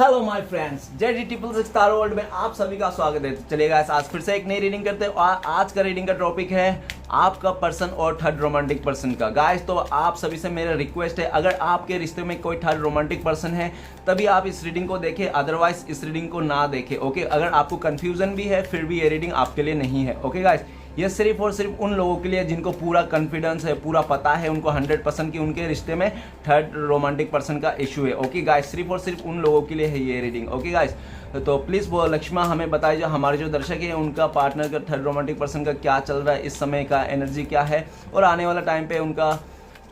Hello my friends, JD triple six star world में आप सभी का स्वागत है। तो चलिए गाइस, आज फिर से एक नई रीडिंग करते हैं। आज का रीडिंग का टॉपिक है आपका पर्सन और थर्ड रोमांटिक पर्सन का। गाइस, तो आप सभी से मेरा रिक्वेस्ट है, अगर आपके रिश्ते में कोई थर्ड रोमांटिक पर्सन है तभी आप इस रीडिंग को देखें, अदरवाइज इस रीडिंग को ना देखें। ओके, अगर आपको कंफ्यूजन भी है फिर भी ये रीडिंग आपके लिए नहीं है। ओके गाइस, ये सिर्फ और सिर्फ उन लोगों के लिए जिनको पूरा कॉन्फिडेंस है, पूरा पता है, उनको 100% की उनके रिश्ते में थर्ड रोमांटिक पर्सन का इशू है। ओके गाइस, सिर्फ और सिर्फ उन लोगों के लिए है ये रीडिंग। ओके गाइस, तो प्लीज़ वो लक्ष्मा हमें बताइए, जो हमारे जो दर्शक हैं उनका पार्टनर का थर्ड रोमांटिक पर्सन का क्या चल रहा है, इस समय का एनर्जी क्या है और आने वाला टाइम पे उनका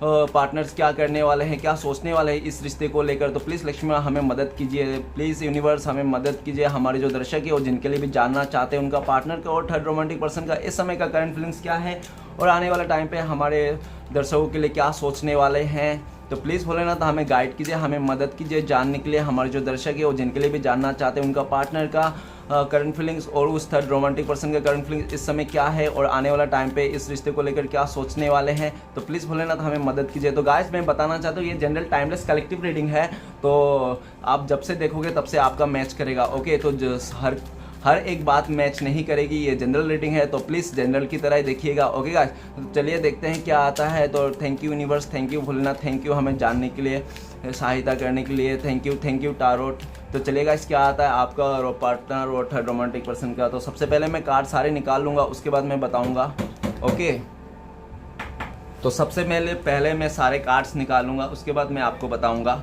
पार्टनर्स क्या करने वाले हैं, क्या सोचने वाले हैं इस रिश्ते को लेकर। तो प्लीज़ लक्ष्मी हमें मदद कीजिए, प्लीज़ यूनिवर्स हमें मदद कीजिए। हमारे जो दर्शक है और जिनके लिए भी जानना चाहते हैं उनका पार्टनर का और थर्ड रोमांटिक पर्सन का इस समय का करंट फीलिंग्स क्या है और आने वाला टाइम पे हमारे दर्शकों के लिए क्या सोचने वाले हैं। तो प्लीज़ भोलेनाथ हमें गाइड कीजिए, हमें मदद कीजिए जानने के लिए। हमारे जो दर्शक है और जिनके लिए भी जानना चाहते हैं उनका पार्टनर का करंट फीलिंग्स और उस थर्ड रोमांटिक पर्सन का करंट फीलिंग्स इस समय क्या है और आने वाला टाइम पे इस रिश्ते को लेकर क्या सोचने वाले हैं। तो प्लीज़ भोलेनाथ हमें मदद कीजिए। तो गाइस, मैं बताना चाहता हूँ ये जनरल टाइमलेस कलेक्टिव रीडिंग है, तो आप जब से देखोगे तब से आपका मैच करेगा। ओके, तो हर एक बात मैच नहीं करेगी, ये जनरल रीडिंग है, तो प्लीज़ जनरल की तरह ही देखिएगा। ओके गाइस, तो चलिए देखते हैं क्या आता है। तो thank you universe, thank you Bholenath, thank you हमें जानने के लिए, सहायता करने के लिए, थैंक यू टारोट। तो चलिए गाइस, क्या आता है आपका पार्टनर और थर्ड रोमांटिक पर्सन का। तो सबसे पहले मैं कार्ड सारे निकाल लूँगा, उसके बाद मैं बताऊँगा। ओके, तो सबसे पहले मैं सारे कार्ड्स निकालूंगा, उसके बाद मैं आपको बताऊंगा।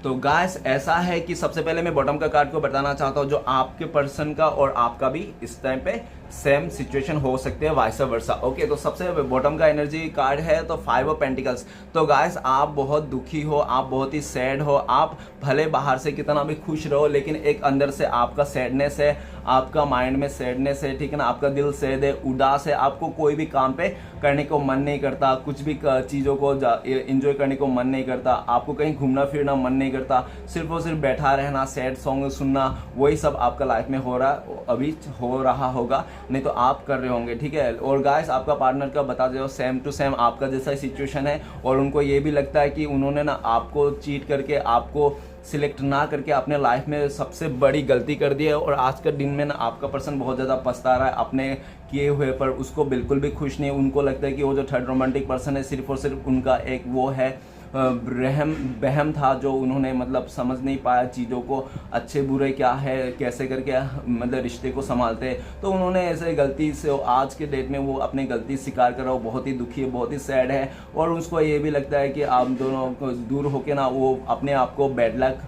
तो गाइस, ऐसा है कि सबसे पहले मैं बॉटम का कार्ड को बताना चाहता हूँ, जो आपके पर्सन का और आपका भी इस टाइम पे सेम सिचुएशन हो सकते हैं, वाइस वर्सा। ओके, तो सबसे बॉटम का एनर्जी कार्ड है तो 5 ऑफ पेंटिकल्स। तो गाइस, आप बहुत दुखी हो, आप बहुत ही सैड हो, आप भले बाहर से कितना भी खुश रहो लेकिन एक अंदर से आपका सैडनेस है, आपका माइंड में सैडनेस है, ठीक है ना, आपका दिल सैड है, उदास है, आपको कोई भी काम पे करने को मन नहीं करता, कुछ भी चीज़ों को एंजॉय करने को मन नहीं करता, आपको कहीं घूमना फिरना मन नहीं करता, सिर्फ और सिर्फ बैठा रहना, सैड सॉन्ग सुनना, वही सब आपका लाइफ में हो रहा, अभी हो रहा होगा, नहीं तो आप कर रहे होंगे। ठीक है, और गाइस, आपका पार्टनर का बता दो सेम टू सेम आपका जैसा सिचुएशन है और उनको ये भी लगता है कि उन्होंने ना आपको चीट करके, आपको सिलेक्ट ना करके अपने लाइफ में सबसे बड़ी गलती कर दी है और आज के दिन में ना आपका पर्सन बहुत ज़्यादा पछता रहा है अपने किए हुए पर, उसको बिल्कुल भी खुश नहीं। उनको लगता है कि वो जो थर्ड रोमांटिक पर्सन है सिर्फ और सिर्फ उनका एक वो है बहम था, जो उन्होंने मतलब समझ नहीं पाया चीज़ों को, अच्छे बुरे क्या है, कैसे करके मतलब रिश्ते को संभालते हैं। तो उन्होंने ऐसे गलती से आज के डेट में वो अपनी गलती स्वीकार कर रहा हो, बहुत ही दुखी है, बहुत ही सैड है और उसको ये भी लगता है कि आप दोनों को दूर होके ना वो अपने आप को बैड लक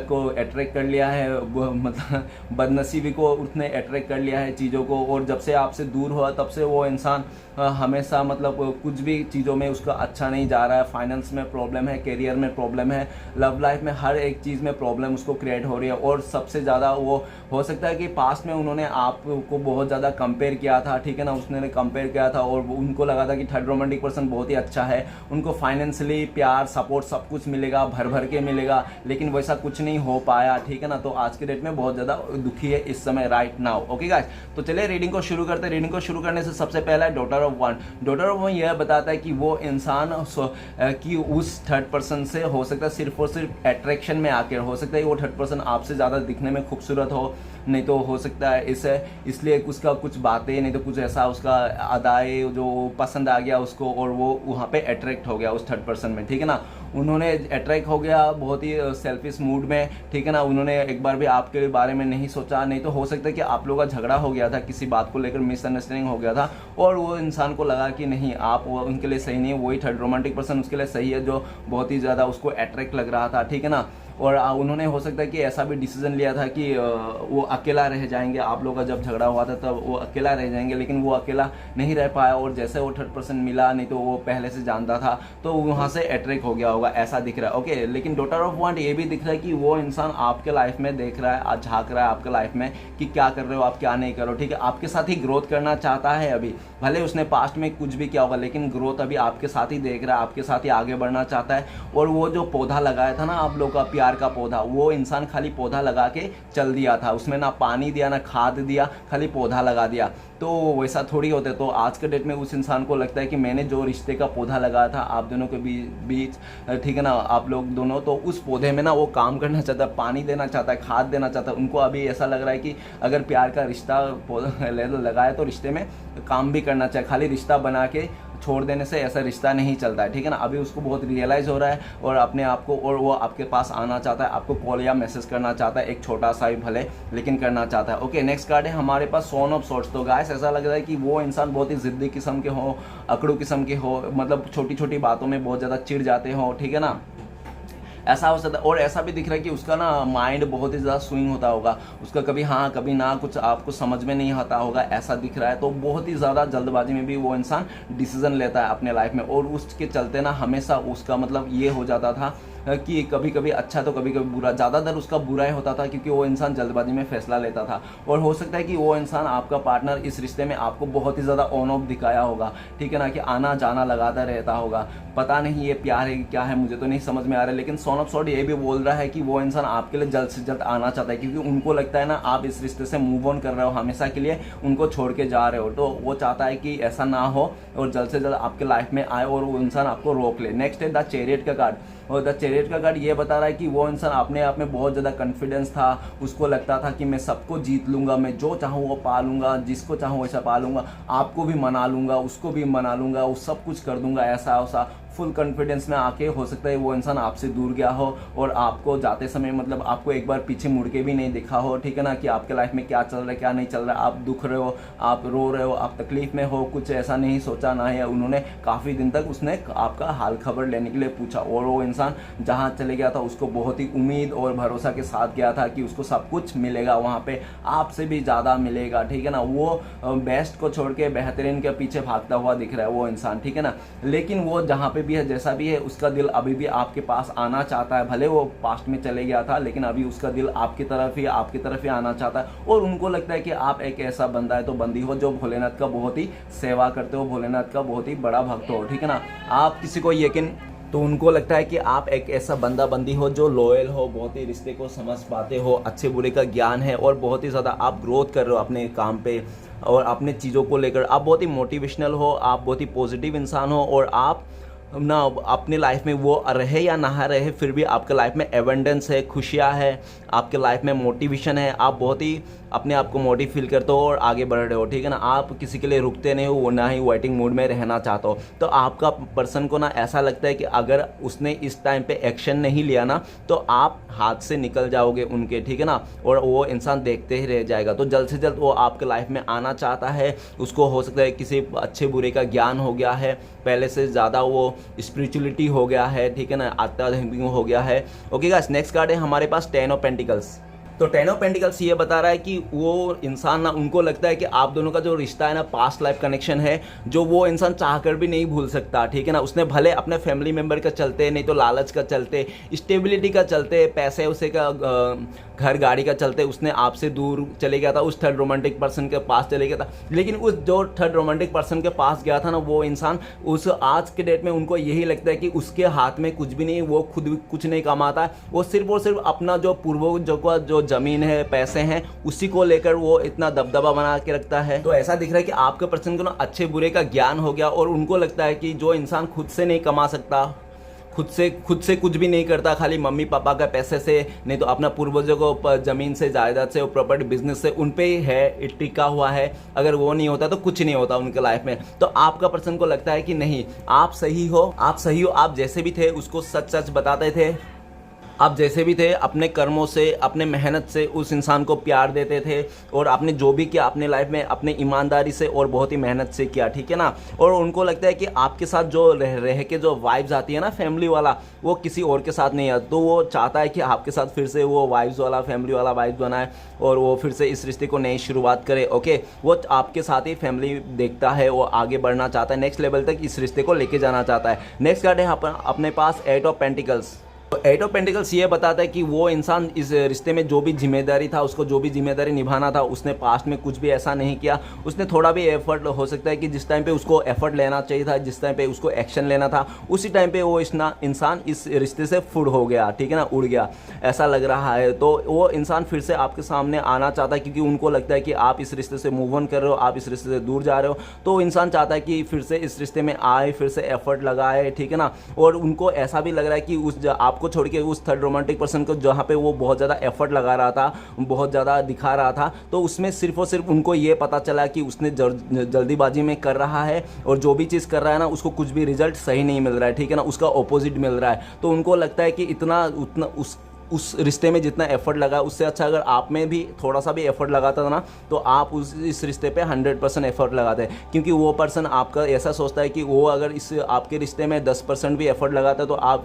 को अट्रैक्ट कर लिया है, मतलब बदनसीबी को उसने अट्रैक्ट कर लिया है चीज़ों को। और जब से आपसे दूर हुआ तब से वो इंसान हमेशा मतलब कुछ भी चीज़ों में उसका अच्छा नहीं जा रहा है, फाइनेंस में प्रॉब्लम है, करियर में प्रॉब्लम है, लव लाइफ में हर एक चीज़ में प्रॉब्लम उसको क्रिएट हो रही है। और सबसे ज़्यादा वो हो सकता है कि पास्ट में उन्होंने आपको बहुत ज़्यादा कंपेयर किया था, ठीक है ना, उसने कंपेयर किया था और उनको लगा था कि थर्ड रोमांटिक पर्सन बहुत ही अच्छा है, उनको फाइनेंशियली प्यार सपोर्ट सब कुछ मिलेगा, भर भर के मिलेगा, लेकिन वैसा कुछ नहीं हो पाया। ठीक है ना, तो आज के डेट में बहुत ज़्यादा दुखी है इस समय, राइट नाउ। ओके गाइस, तो चलिए रीडिंग को शुरू करते हैं। रीडिंग को शुरू करने से सबसे पहला daughter of one. Daughter of one यह बताता है कि वो इंसान कि उस थर्ड पर्सन से हो सकता है सिर्फ और सिर्फ अट्रैक्शन में आकर, हो सकता है वो थर्ड पर्सन आपसे ज़्यादा दिखने में खूबसूरत हो, नहीं तो हो सकता है इसलिए उसका कुछ बातें, नहीं तो कुछ ऐसा उसका अदाएँ जो पसंद आ गया उसको और वो वहाँ पे अट्रैक्ट हो गया उस थर्ड पर्सन में। ठीक है ना, उन्होंने अट्रैक्ट हो गया बहुत ही सेल्फिश मूड में, ठीक है ना, उन्होंने एक बार भी आपके बारे में नहीं सोचा, नहीं तो हो सकता है कि आप लोगों का झगड़ा हो गया था, किसी बात को लेकर मिसअंडरस्टैंडिंग हो गया था और वो इंसान को लगा कि नहीं आप वो उनके लिए सही नहीं है, वही थर्ड रोमांटिक पर्सन उसके लिए सही है जो बहुत ही ज़्यादा उसको अट्रैक्ट लग रहा था। ठीक है ना, और उन्होंने हो सकता है कि ऐसा भी डिसीजन लिया था कि वो अकेला रह जाएंगे, आप लोगों का जब झगड़ा हुआ था तब वो अकेला रह जाएंगे, लेकिन वो अकेला नहीं रह पाया और जैसे वो थर्ड पर्सन मिला, नहीं तो वो पहले से जानता था तो वहाँ से अट्रैक्ट हो गया होगा, ऐसा दिख रहा है। ओके, लेकिन डॉटर ऑफ वन ये भी दिख रहा है कि वो इंसान आपके लाइफ में देख रहा है, झाँक रहा है आपके लाइफ में कि क्या कर रहे हो आप, क्या नहीं करो। ठीक है, आपके साथ ही ग्रोथ करना चाहता है अभी, भले उसने पास्ट में कुछ भी किया होगा लेकिन ग्रोथ अभी आपके साथ ही देख रहा है, आपके साथ ही आगे बढ़ना चाहता है। और वो जो पौधा लगाया था ना आप लोग का प्यार का पौधा, वो इंसान खाली पौधा लगा के चल दिया था, उसमें ना पानी दिया ना खाद दिया, खाली पौधा लगा दिया। तो वैसा थोड़ी होते। तो आज के डेट में उस इंसान को लगता है कि मैंने जो रिश्ते का पौधा लगाया था आप दोनों के बीच, ठीक है ना, आप लोग दोनों, तो उस पौधे में ना वो काम करना चाहता है, पानी देना चाहता है, खाद देना चाहता है। उनको अभी ऐसा लग रहा है कि अगर प्यार का रिश्ता लगाया तो रिश्ते में काम भी करना चाहिए, खाली रिश्ता बना के छोड़ देने से ऐसा रिश्ता नहीं चलता है, ठीक है ना। अभी उसको बहुत रियलाइज़ हो रहा है और अपने आप को, और वो आपके पास आना चाहता है, आपको कॉल या मैसेज करना चाहता है, एक छोटा सा ही भले लेकिन करना चाहता है। ओके, नेक्स्ट कार्ड है हमारे पास सोन ऑफ सोर्ट्स। तो गाइस ऐसा लग रहा है कि वो इंसान बहुत ही ज़िद्दी किस्म के हो, अकड़ू किस्म के हो, मतलब छोटी छोटी बातों में बहुत ज़्यादा चिढ़ जाते हो, ठीक है ना, ऐसा हो सकता है। और ऐसा भी दिख रहा है कि उसका ना माइंड बहुत ही ज़्यादा स्विंग होता होगा, उसका कभी हाँ कभी ना, कुछ आपको समझ में नहीं आता होगा, ऐसा दिख रहा है। तो बहुत ही ज़्यादा जल्दबाजी में भी वो इंसान डिसीजन लेता है अपने लाइफ में, और उसके चलते ना हमेशा उसका मतलब ये हो जाता था कि कभी कभी अच्छा तो कभी कभी बुरा, ज़्यादातर उसका बुरा ही होता था क्योंकि वो इंसान जल्दबाजी में फैसला लेता था। और हो सकता है कि वो इंसान, आपका पार्टनर, इस रिश्ते में आपको बहुत ही ज़्यादा ऑन ऑफ दिखाया होगा, ठीक है ना, कि आना जाना लगाता रहता होगा। पता नहीं ये प्यार है कि क्या है, मुझे तो नहीं समझ में आ रहा है। लेकिन सोन ऑफ सॉर्ड ये भी बोल रहा है कि वो इंसान आपके लिए जल्द से जल्द आना चाहता है, क्योंकि उनको लगता है ना आप इस रिश्ते से मूव ऑन कर रहे हो, हमेशा के लिए उनको छोड़ के जा रहे हो। तो वो चाहता है कि ऐसा ना हो और जल्द से जल्द आपके लाइफ में आए और वो इंसान आपको रोक ले। नेक्स्ट है द चैरियट का कार्ड। और द चैरियट का कार्ड ये बता रहा है कि वो इंसान अपने आप में बहुत ज़्यादा कॉन्फिडेंस था, उसको लगता था कि मैं सबको जीत लूँगा, मैं जो चाहूँ वो पा लूँगा, जिसको चाहूँ वैसा पा लूँगा, आपको भी मना लूँगा, उसको भी मना लूँगा, वो सब कुछ कर दूँगा, ऐसा वैसा फुल कॉन्फिडेंस में आके हो सकता है वो इंसान आपसे दूर गया हो और आपको जाते समय मतलब आपको एक बार पीछे मुड़ के भी नहीं दिखा हो, ठीक है ना, कि आपके लाइफ में क्या चल रहा है क्या नहीं चल रहा है, आप दुख रहे हो, आप रो रहे हो, आप तकलीफ में हो, कुछ ऐसा नहीं सोचा ना है उन्होंने। काफ़ी दिन तक उसने आपका हाल खबर लेने के लिए पूछा और वो इंसान जहाँ चले गया था उसको बहुत ही उम्मीद और भरोसा के साथ गया था कि उसको सब कुछ मिलेगा, वहाँ पे आपसे भी ज़्यादा मिलेगा, ठीक है ना। वो बेस्ट को छोड़ के बेहतरीन के पीछे भागता हुआ दिख रहा है वो इंसान, ठीक है ना। लेकिन वो जहाँ पे भी है, जैसा भी है, उसका दिल अभी भी आपके पास आना चाहता है। भले वो पास्ट में चले गया था लेकिन अभी उसका दिल आपकी तरफ ही आना चाहता है। और उनको लगता है कि आप एक ऐसा बंदा है तो बंदी हो जो भोलेनाथ का बहुत ही सेवा करते हो, भोलेनाथ का बहुत ही बड़ा भक्त हो, ठीक है ना। आप किसी को यकीन, तो उनको लगता है कि आप एक ऐसा बंदा बंदी हो जो लॉयल हो, बहुत ही रिश्ते को समझ पाते हो, अच्छे बुरे का ज्ञान है और बहुत ही ज़्यादा आप ग्रोथ कर रहे हो अपने काम पे और अपने चीज़ों को लेकर। आप बहुत ही मोटिवेशनल हो, आप बहुत ही पॉजिटिव इंसान हो और आप ना अपने लाइफ में वो रहे या ना रहे फिर भी आपके लाइफ में एवेंडेंस है, खुशियाँ है, आपके लाइफ में मोटिवेशन है, आप बहुत ही अपने आप को मोटिव फील करते हो और आगे बढ़ रहे हो, ठीक है ना। आप किसी के लिए रुकते नहीं हो, ना ही वेटिंग मूड में रहना चाहते हो। तो आपका पर्सन को ना ऐसा लगता है कि अगर उसने इस टाइम पे एक्शन नहीं लिया ना तो आप हाथ से निकल जाओगे उनके, ठीक है ना, और वो इंसान देखते ही रह जाएगा। तो जल्द से जल्द वो आपके लाइफ में आना चाहता है। उसको हो सकता है किसी अच्छे बुरे का ज्ञान हो गया है, पहले से ज़्यादा वो स्पिरिचुअलिटी हो गया है, ठीक है ना, आध्यात्मिक हो गया है। ओके गाइस, नेक्स्ट कार्ड है हमारे पास 10 ऑफ पेंटिकल्स। तो 10 ऑफ पेंटिकल्स ये बता रहा है कि वो इंसान ना, उनको लगता है कि आप दोनों का जो रिश्ता है ना, पास्ट लाइफ कनेक्शन है जो वो इंसान चाहकर भी नहीं भूल सकता, ठीक है ना। उसने भले अपने फैमिली मेम्बर का चलते, नहीं तो लालच का चलते, स्टेबिलिटी का चलते, पैसे उसे का घर गाड़ी का चलते उसने आपसे दूर चले गया था, उस थर्ड रोमांटिक पर्सन के पास चले गया था। लेकिन उस जो थर्ड रोमांटिक पर्सन के पास गया था ना वो इंसान, उस आज के डेट में उनको यही लगता है कि उसके हाथ में कुछ भी नहीं, वो खुद भी कुछ नहीं कमाता है, वो सिर्फ और सिर्फ अपना जो पूर्वजों का जो ज़मीन है, पैसे हैं, उसी को लेकर वो इतना दबदबा बना के रखता है। तो ऐसा दिख रहा है कि आपके पर्सन को ना अच्छे बुरे का ज्ञान हो गया और उनको लगता है कि जो इंसान खुद से नहीं कमा सकता, खुद से कुछ भी नहीं करता, खाली मम्मी पापा का पैसे से, नहीं तो अपना पूर्वजों को ज़मीन से, जायदाद से और प्रॉपर्टी बिजनेस से उन पे ही है टिका हुआ है, अगर वो नहीं होता तो कुछ नहीं होता उनके लाइफ में। तो आपका पर्सन को लगता है कि नहीं, आप सही हो, आप जैसे भी थे उसको सच सच बताते थे, आप जैसे भी थे अपने कर्मों से, अपने मेहनत से उस इंसान को प्यार देते थे और आपने जो भी किया अपने लाइफ में अपने ईमानदारी से और बहुत ही मेहनत से किया, ठीक है ना। और उनको लगता है कि आपके साथ जो रह के जो वाइब्स आती है ना फैमिली वाला, वो किसी और के साथ नहीं आता। तो वो चाहता है कि आपके साथ फिर से वो वाइब्स वाला, फैमिली वाला वाइब्स बनाए और वो फिर से इस रिश्ते को नई शुरुआत करे। ओके, वो आपके साथ ही फैमिली देखता है, वो आगे बढ़ना चाहता है, नेक्स्ट लेवल तक इस रिश्ते को लेके जाना चाहता है। नेक्स्ट कार्ड है अपने पास 8 of pentacles. Eight of pentacles ये बताता है कि वो इंसान इस रिश्ते में जो भी जिम्मेदारी था, उसको जो भी जिम्मेदारी निभाना था, उसने पास्ट में कुछ भी ऐसा नहीं किया। उसने थोड़ा भी एफर्ट, हो सकता है कि जिस टाइम पे उसको एफर्ट लेना चाहिए था, जिस टाइम पे उसको एक्शन लेना था, उसी टाइम पे वो इंसान इस रिश्ते से फुड हो गया, ठीक है ना, उड़ गया, ऐसा लग रहा है। तो वो इंसान फिर से आपके सामने आना चाहता है, क्योंकि उनको लगता है कि आप इस रिश्ते से मूव ऑन कर रहे हो, आप इस रिश्ते से दूर जा रहे हो। तो इंसान चाहता है कि फिर से इस रिश्ते में आए, फिर से एफर्ट लगाए, ठीक है ना। और उनको ऐसा भी लग रहा है कि आपको छोड़ के उस थर्ड रोमांटिक पर्सन को, जहाँ पे वो बहुत ज़्यादा एफर्ट लगा रहा था, बहुत ज़्यादा दिखा रहा था, तो उसमें सिर्फ और सिर्फ उनको ये पता चला कि उसने जल्दीबाजी में कर रहा है, और जो भी चीज़ कर रहा है ना, उसको कुछ भी रिजल्ट सही नहीं मिल रहा है, ठीक है ना, उसका ऑपोजिट मिल रहा है। तो उनको लगता है कि इतना उतना उस रिश्ते में जितना एफर्ट लगा, उससे अच्छा अगर आप में भी थोड़ा सा भी एफर्ट लगाता था ना, तो आप इस रिश्ते पे 100% एफर्ट लगाते हैं। क्योंकि वो पर्सन आपका ऐसा सोचता है कि वो अगर इस आपके रिश्ते में 10% भी एफर्ट लगाता है, तो आप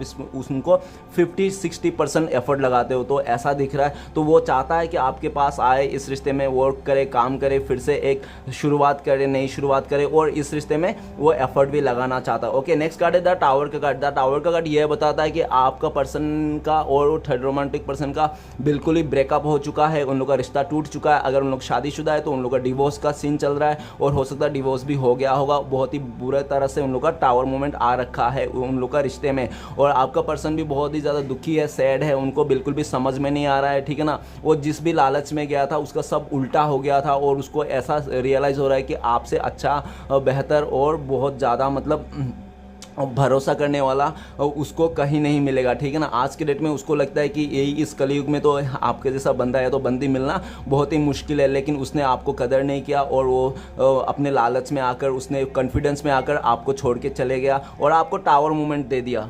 उनको 50-60% एफर्ट लगाते हो। तो ऐसा दिख रहा है। तो वो चाहता है कि आपके पास आए, इस रिश्ते में वर्क करे, काम करे, फिर से एक शुरुआत करे, नई शुरुआत करे, और इस रिश्ते में वो एफर्ट भी लगाना चाहता है। ओके, नेक्स्ट कार्ड है द टावर का कार्ड। द टावर का कार्ड ये बताता है कि आपका पर्सन का और थर्ड रोमांटिक पर्सन का बिल्कुल ही ब्रेकअप हो चुका है, उन लोग का रिश्ता टूट चुका है। अगर उन लोग शादीशुदा है तो उन लोग का डिवोर्स का सीन चल रहा है, और हो सकता है डिवोर्स भी हो गया होगा। बहुत ही बुरे तरह से उन लोग का टावर मोमेंट आ रखा है उन लोग का रिश्ते में, और आपका पर्सन भी बहुत ही ज़्यादा दुखी है, सैड है, उनको बिल्कुल भी समझ में नहीं आ रहा है, ठीक है ना। वो जिस भी लालच में गया था उसका सब उल्टा हो गया था, और उसको ऐसा रियलाइज़ हो रहा है कि आपसे अच्छा, बेहतर और बहुत ज़्यादा मतलब भरोसा करने वाला उसको कहीं नहीं मिलेगा, ठीक है ना। आज के डेट में उसको लगता है कि यही इस कलयुग में तो आपके जैसा बंदा है तो बंदी मिलना बहुत ही मुश्किल है, लेकिन उसने आपको कदर नहीं किया, और वो अपने लालच में आकर, उसने कॉन्फिडेंस में आकर आपको छोड़ के चले गया, और आपको टावर मूवमेंट दे दिया।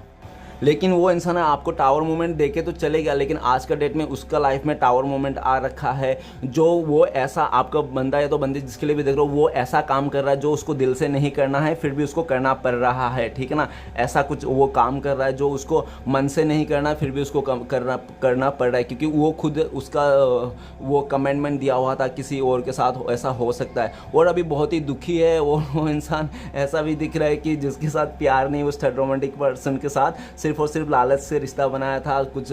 लेकिन वो इंसान आपको टावर मूवमेंट देके तो चले गया, लेकिन आज का डेट में उसका लाइफ में टावर मूवमेंट आ रखा है, जो वो ऐसा आपका बंदा या तो बंदी जिसके लिए भी देख रहे हो, वो ऐसा काम कर रहा है जो उसको दिल से नहीं करना है, फिर भी उसको करना पड़ रहा है, ठीक है ना। ऐसा कुछ वो काम कर रहा है जो उसको मन से नहीं करना है, फिर भी उसको करना पड़ रहा है, क्योंकि वो खुद उसका वो कमेंटमेंट दिया हुआ था किसी और के साथ, ऐसा हो सकता है। और अभी बहुत ही दुखी है वो इंसान। ऐसा भी दिख रहा है कि जिसके साथ प्यार नहीं, उस थर्ड रोमांटिक पर्सन के साथ सिर्फ और सिर्फ लालच से रिश्ता बनाया था, कुछ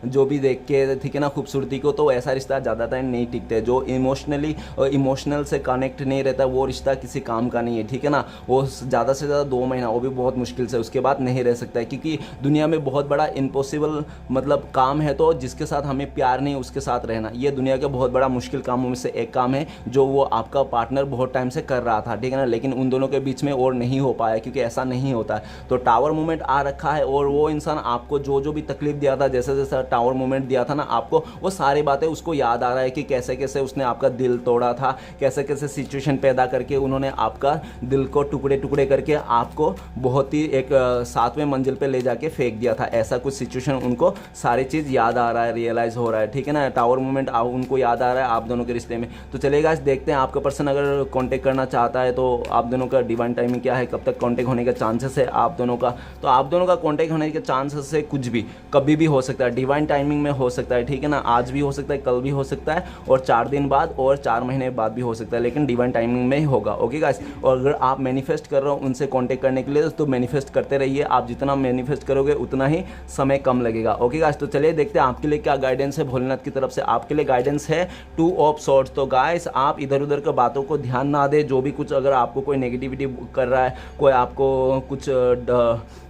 जो भी देख के, ठीक है ना, खूबसूरती को, तो ऐसा रिश्ता ज़्यादातर नहीं टिकते। जो इमोशनल से कनेक्ट नहीं रहता, वो रिश्ता किसी काम का नहीं है, ठीक है ना। वो ज़्यादा से ज़्यादा 2 महीना, वो भी बहुत मुश्किल से, उसके बाद नहीं रह सकता है, क्योंकि दुनिया में बहुत बड़ा इम्पॉसिबल मतलब काम है, तो जिसके साथ हमें प्यार नहीं उसके साथ रहना, ये दुनिया के बहुत बड़ा मुश्किल कामों में से एक काम है, जो वो आपका पार्टनर बहुत टाइम से कर रहा था, ठीक है ना। लेकिन उन दोनों के बीच में और नहीं हो पाया, क्योंकि ऐसा नहीं होता है। तो टावर मूवमेंट आ रखा है, और वो इंसान आपको जो भी तकलीफ दिया था, जैसे जैसे टावर मूवमेंट दिया था ना आपको, वो सारी बातें उसको याद आ रहा है कि कैसे कैसे उसने आपका दिल तोड़ा था, कैसे कैसे सिचुएशन पैदा करके उन्होंने आपका दिल को टुकड़े टुकड़े करके आपको बहुत ही एक 7वें मंजिल पे ले जाके फेंक दिया था। ऐसा कुछ सिचुएशन उनको सारी चीज़ याद आ रहा है, रियलाइज़ हो रहा है, ठीक है ना। टावर मूवमेंट उनको याद आ रहा है आप दोनों के रिश्ते में। तो चलेगा, देखते हैं आपका पर्सन अगर कॉन्टेक्ट करना चाहता है तो आप दोनों का डिवाइन टाइमिंग क्या है, कब तक कॉन्टेक्ट होने का चांसेस है आप दोनों का। तो आप दोनों का कॉन्टेक्ट होने के चांसेस से कुछ भी कभी भी हो सकता है, डिवाइन टाइमिंग में हो सकता है, ठीक है ना। आज भी हो सकता है, कल भी हो सकता है, और 4 दिन बाद और 4 महीने बाद भी हो सकता है, लेकिन डिवाइन टाइमिंग में ही होगा। ओके गाइस, और अगर आप मैनिफेस्ट कर रहे हो उनसे कांटेक्ट करने के लिए, तो मैनिफेस्ट करते रहिए। आप जितना मैनिफेस्ट करोगे उतना ही समय कम लगेगा। ओके गाइस, तो चलिए देखते हैं आपके लिए क्या गाइडेंस है भोलेनाथ की तरफ से। आपके लिए गाइडेंस है 2 ऑफ सॉर्ड्स। तो गाइस, आप इधर उधर की बातों को ध्यान ना दे। जो भी कुछ अगर आपको कोई नेगेटिविटी कर रहा है, कोई आपको कुछ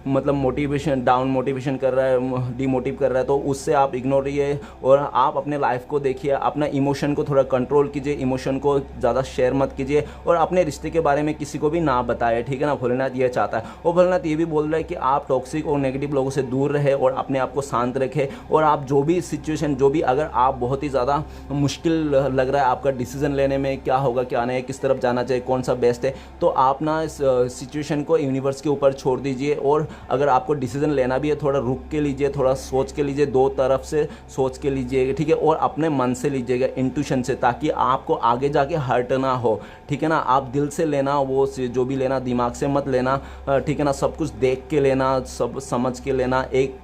मतलब डाउन मोटिवेशन कर रहा है, डिमोटिव कर रहा है, तो उससे आप इग्नोर रहिए, और आप अपने लाइफ को देखिए, अपना इमोशन को थोड़ा कंट्रोल कीजिए, इमोशन को ज़्यादा शेयर मत कीजिए, और अपने रिश्ते के बारे में किसी को भी ना बताए, ठीक है ना। भोलेनाथ ये चाहता है, और भोलेनाथ ये भी बोल रहा है कि आप टॉक्सिक और नेगेटिव लोगों से दूर रहे, और अपने आप को शांत रखें, और आप जो भी सिचुएशन, जो भी अगर आप बहुत ही ज़्यादा मुश्किल लग रहा है आपका डिसीजन लेने में, क्या होगा क्या नहीं, किस तरफ जाना चाहिए, कौन सा बेस्ट है, तो आप ना इस सिचुएशन को यूनिवर्स के ऊपर छोड़ दीजिए। और अगर आपको डिसीजन लेना भी है, थोड़ा रुक के लीजिए, थोड़ा सोच के लीजिए, 2 तरफ से सोच के लीजिए, ठीक है, और अपने मन से लीजिएगा, इंट्यूशन से, ताकि आपको आगे जाके हर्ट ना हो, ठीक है ना। आप दिल से लेना, वो जो भी लेना, दिमाग से मत लेना, ठीक है ना। सब कुछ देख के लेना, सब समझ के लेना, एक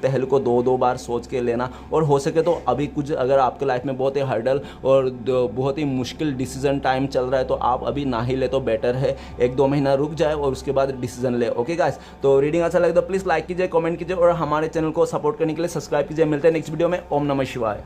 पहलू को 2-2 बार सोच के लेना। और हो सके तो अभी कुछ अगर आपके लाइफ में बहुत ही हर्डल और बहुत ही मुश्किल डिसीजन टाइम चल रहा है, तो आप अभी ना ही ले तो बेटर है, 1-2 महीना रुक जाए और उसके बाद डिसीजन ले। ओके गाइस, तो रीडिंग अच्छा लगे तो प्लीज़ लाइक लाइक कीजिए, कमेंट कीजिए और हमारे चैनल को सपोर्ट करने के लिए सब्सक्राइब कीजिए। मिलते हैं नेक्स्ट वीडियो में। ओम नमः शिवाय।